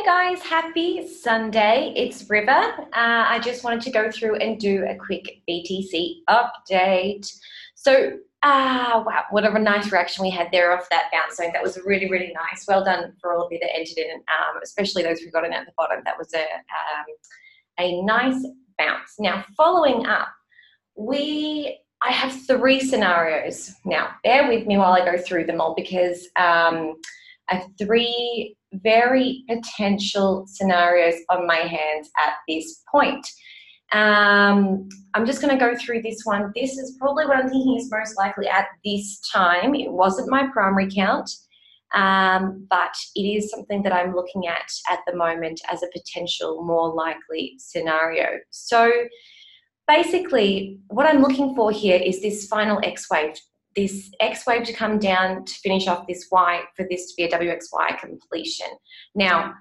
guys, happy Sunday. It's River. I just wanted to go through and do a quick BTC update. So, wow, what a nice reaction we had there off that bounce zone. That was really, really nice. Well done for all of you that entered in, especially those who got in at the bottom. That was a nice bounce. Now, following up, I have three scenarios. Now, bear with me while I go through them all because I have three very potential scenarios on my hands at this point. I'm just going to go through this one. This is probably what I'm thinking is most likely at this time. It wasn't my primary count, but it is something that I'm looking at the moment as a potential more likely scenario. So basically, what I'm looking for here is this final X wave. This X wave to come down to finish off this Y, for this to be a WXY completion. Now,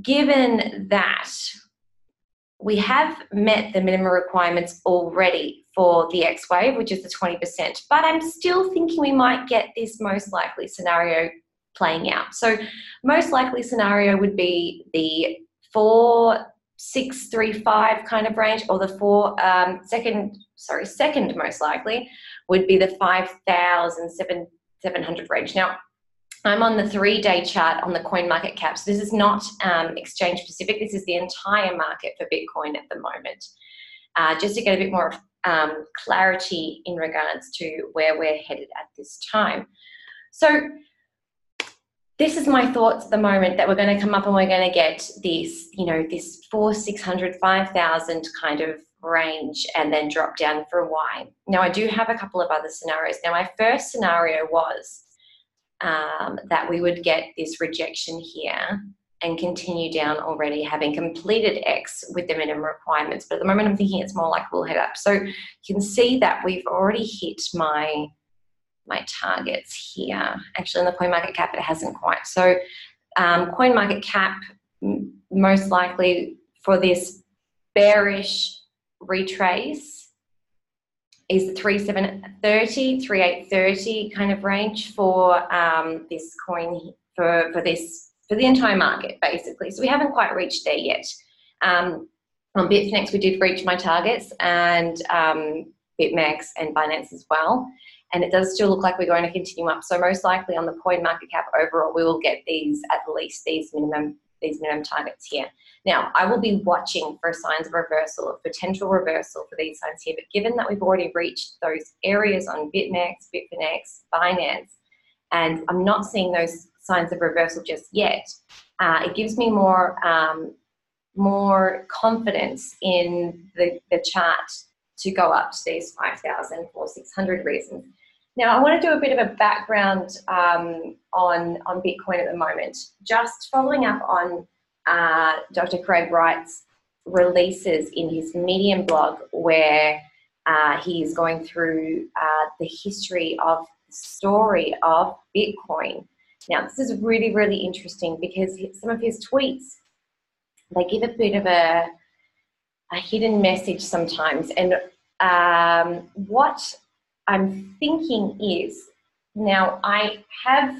given that we have met the minimum requirements already for the X wave, which is the 20%, but I'm still thinking we might get this most likely scenario playing out. So most likely scenario would be the 4,635 kind of range, or the second most likely would be the 5,700 range. Now, I'm on the 3-day chart on the coin market cap. So this is not exchange specific. This is the entire market for Bitcoin at the moment. Just to get a bit more clarity in regards to where we're headed at this time. So this is my thoughts at the moment, that we're going to come up and we're going to get this, this 4,600, 5,000 kind of range and then drop down for a Y. Now, I do have a couple of other scenarios. Now, my first scenario was that we would get this rejection here and continue down already, having completed X with the minimum requirements. But at the moment, I'm thinking it's more like we'll head up. So you can see that we've already hit my targets here. Actually, in the coin market cap, it hasn't quite. So coin market cap, most likely for this bearish retrace, is the 3,730, 3,830 kind of range for this coin, for the entire market, basically. So we haven't quite reached there yet. On Bitfinex, we did reach my targets, and BitMEX and Binance as well. And it does still look like we're going to continue up. So most likely on the coin market cap overall, we will get these, at least these minimum targets here. Now, I will be watching for signs of reversal, of potential reversal for these signs here. But given that we've already reached those areas on BitMEX, Bitfinex, Binance, and I'm not seeing those signs of reversal just yet, it gives me more confidence in the chart to go up to these 5,000 or 600 reasons. Now, I want to do a bit of a background on Bitcoin at the moment. Just following up on Dr. Craig Wright's releases in his Medium blog, where he is going through the history of the story of Bitcoin. Now, this is really, really interesting because some of his tweets, they give a bit of a hidden message sometimes. And what I'm thinking is, now I have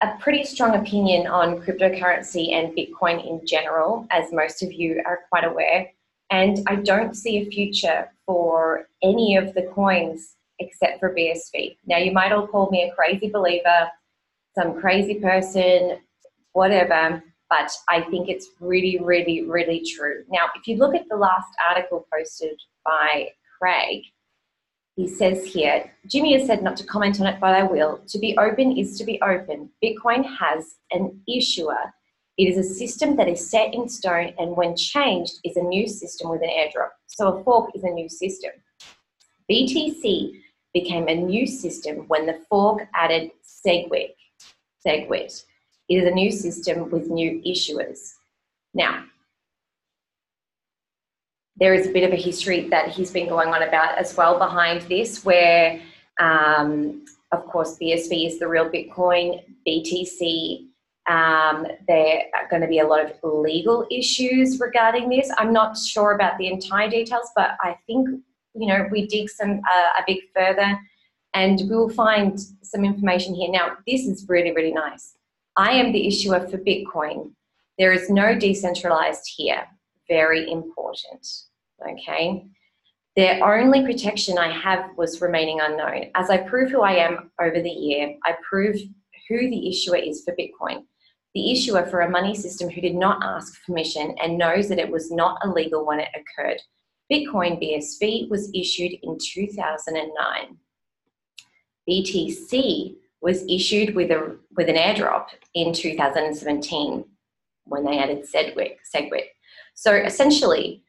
a pretty strong opinion on cryptocurrency and Bitcoin in general, as most of you are quite aware, and I don't see a future for any of the coins except for BSV. Now, you might all call me a crazy believer, some crazy person, whatever, but I think it's really, really, really true. Now, if you look at the last article posted by Craig, he says here, Jimmy has said not to comment on it, but I will. To be open is to be open. Bitcoin has an issuer. It is a system that is set in stone, and when changed is a new system with an airdrop. So a fork is a new system. BTC became a new system when the fork added SegWit. It is a new system with new issuers. Now, there is a bit of a history that he's been going on about as well behind this, where, of course, BSV is the real Bitcoin. BTC, there are going to be a lot of legal issues regarding this. I'm not sure about the entire details, but I think, we dig a bit further and we will find some information here. Now, this is really, really nice. I am the issuer for Bitcoin. There is no decentralized here. Very important, okay? The only protection I have was remaining unknown. As I prove who I am over the year, I prove who the issuer is for Bitcoin. The issuer for a money system who did not ask permission and knows that it was not illegal when it occurred. Bitcoin BSV was issued in 2009. BTC was issued with an airdrop in 2017 when they added SegWit. So essentially,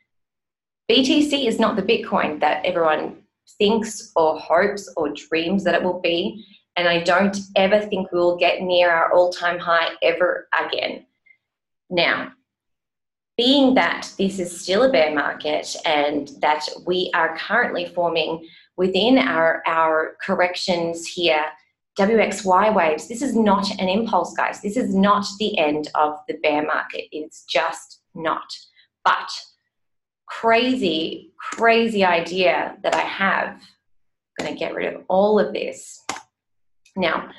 BTC is not the Bitcoin that everyone thinks or hopes or dreams that it will be. And I don't ever think we will get near our all-time high ever again. Now, being that this is still a bear market and that we are currently forming within our corrections here, WXY waves, this is not an impulse, guys. This is not the end of the bear market. It's just not. But crazy idea that I have. I'm going to get rid of all of this. Now,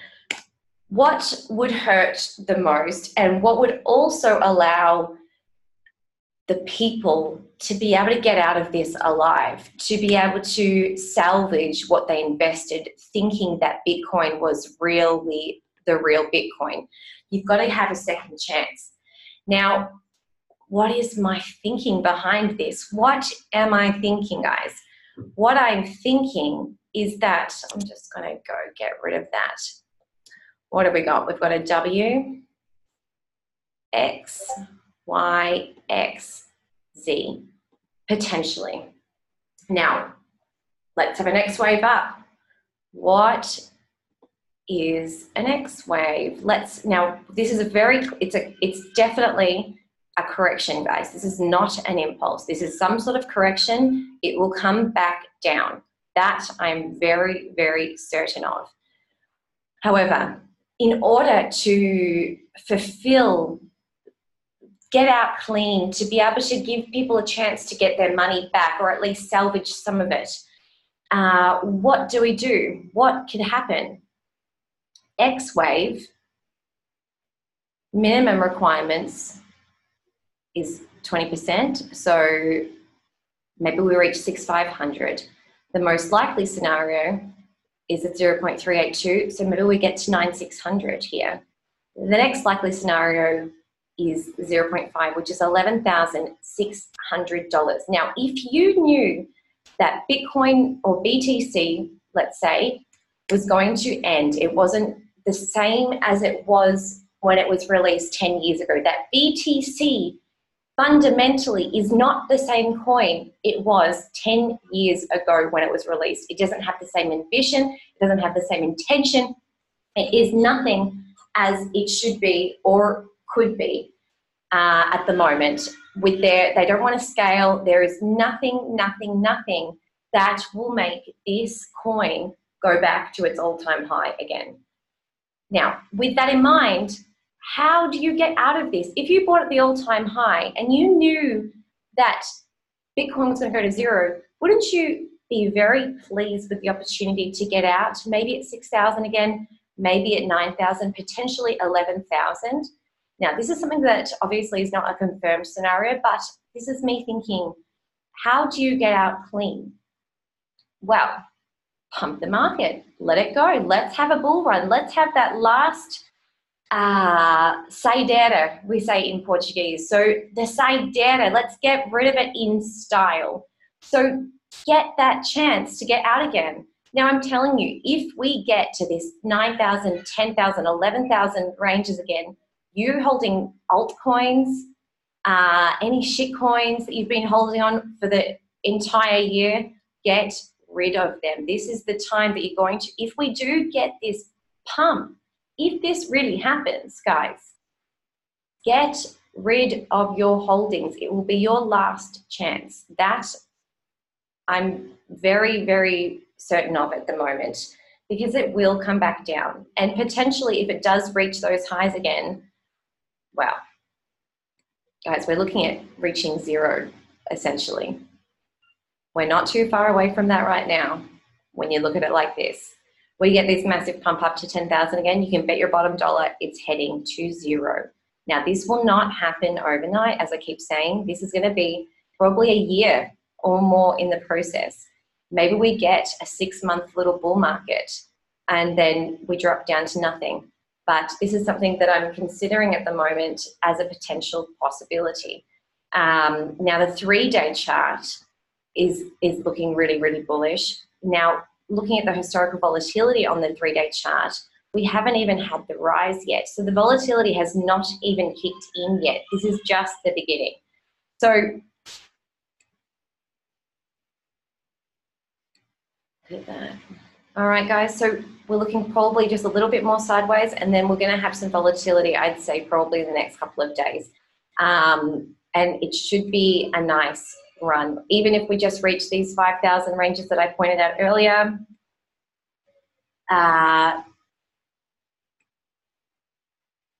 what would hurt the most and what would also allow the people to be able to get out of this alive, to be able to salvage what they invested thinking that Bitcoin was really the real Bitcoin? You've got to have a second chance. Now, what is my thinking behind this? What am I thinking, guys? What I'm thinking is that, I'm just going to go get rid of that. What have we got? We've got a W, X, Y, X, Z, potentially. Now, let's have an X wave up. What is an X wave? Now, this is it's definitely a correction, guys. This is not an impulse. This is some sort of correction. It will come back down. That I'm very, very certain of. However, in order to get out clean, to be able to give people a chance to get their money back or at least salvage some of it, what do? What could happen? X wave, minimum requirements is 20%, so maybe we reach 6,500. The most likely scenario is at 0.382, so maybe we get to 9,600 here. The next likely scenario is 0.5, which is $11,600. Now, if you knew that Bitcoin or BTC, let's say, was going to end, it wasn't the same as it was when it was released 10 years ago, that BTC fundamentally is not the same coin it was 10 years ago when it was released. It doesn't have the same ambition. It doesn't have the same intention. It is nothing as it should be or could be at the moment. They don't want to scale. There is nothing that will make this coin go back to its all-time high again. Now, with that in mind, how do you get out of this? If you bought at the all-time high and you knew that Bitcoin was going to go to zero, wouldn't you be very pleased with the opportunity to get out? Maybe at 6,000 again, maybe at 9,000, potentially 11,000. Now, this is something that obviously is not a confirmed scenario, but this is me thinking, how do you get out clean? Well, pump the market, let it go. Let's have a bull run. Let's have that last saideira, we say in Portuguese. So the saideira, let's get rid of it in style. So get that chance to get out again. Now I'm telling you, if we get to this 9,000, 10,000, 11,000 ranges again, you holding altcoins, any shit coins that you've been holding on for the entire year, get rid of them. This is the time that you're going to, if we do get this pump, if this really happens, guys, get rid of your holdings. It will be your last chance. That I'm very, very certain of at the moment, because it will come back down. And potentially if it does reach those highs again, well, guys, we're looking at reaching zero, essentially. We're not too far away from that right now when you look at it like this. We get this massive pump up to 10,000 again, you can bet your bottom dollar it's heading to zero. Now, this will not happen overnight, as I keep saying. This is going to be probably a year or more in the process. Maybe we get a 6-month little bull market and then we drop down to nothing. But this is something that I'm considering at the moment as a potential possibility. Now, the 3-day chart is looking really, really bullish. Now, looking at the historical volatility on the 3-day chart, we haven't even had the rise yet. So the volatility has not even kicked in yet. This is just the beginning. So look at that. All right, guys, so we're looking probably just a little bit more sideways, and then we're going to have some volatility, I'd say, probably in the next couple of days. And it should be a nice run. Even if we just reach these 5,000 ranges that I pointed out earlier,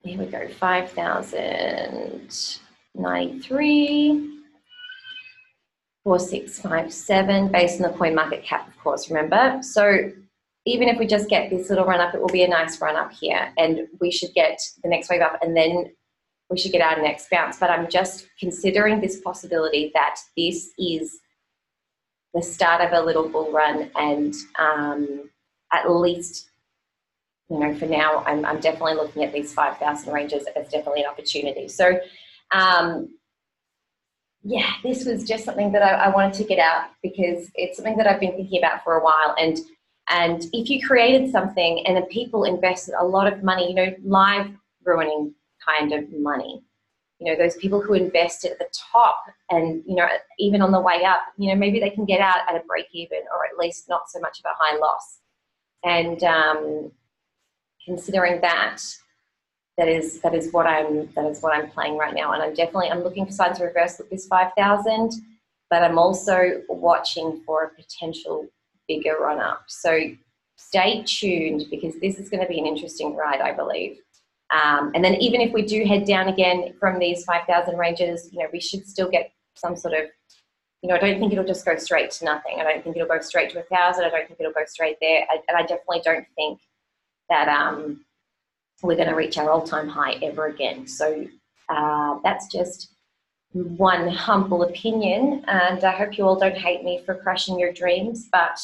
here we go, 5,093. 4657 based on the coin market cap, of course, remember. So even if we just get this little run up, it will be a nice run up here, and we should get the next wave up, and then we should get our next bounce. But I'm just considering this possibility that this is the start of a little bull run, and at least, you know, for now, I'm definitely looking at these 5,000 ranges as definitely an opportunity. So yeah, this was just something that I wanted to get out, because it's something that I've been thinking about for a while. And if you created something and then people invested a lot of money, you know, live ruining kind of money, you know, those people who invested at the top and, you know, even on the way up, you know, maybe they can get out at a break even, or at least not so much of a high loss. And considering that, that is what I'm playing right now, and I'm looking for signs of reversal at this 5,000, but I'm also watching for a potential bigger run up. So stay tuned, because this is going to be an interesting ride, I believe. And then even if we do head down again from these 5,000 ranges, you know, we should still get some sort of, you know, I don't think it'll just go straight to nothing. I don't think it'll go straight to 1,000. I don't think it'll go straight there, and I definitely don't think that we're going to reach our all-time high ever again. So that's just one humble opinion, and I hope you all don't hate me for crushing your dreams. But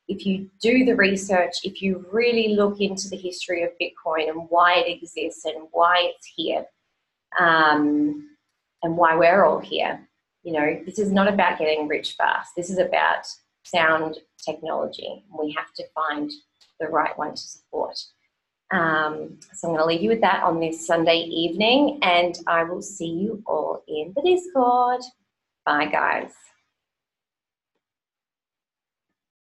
if you do the research, if you really look into the history of Bitcoin and why it exists and why it's here, and why we're all here, you know, this is not about getting rich fast. This is about sound technology. We have to find the right one to support. So I'm going to leave you with that on this Sunday evening, and I will see you all in the Discord. Bye, guys.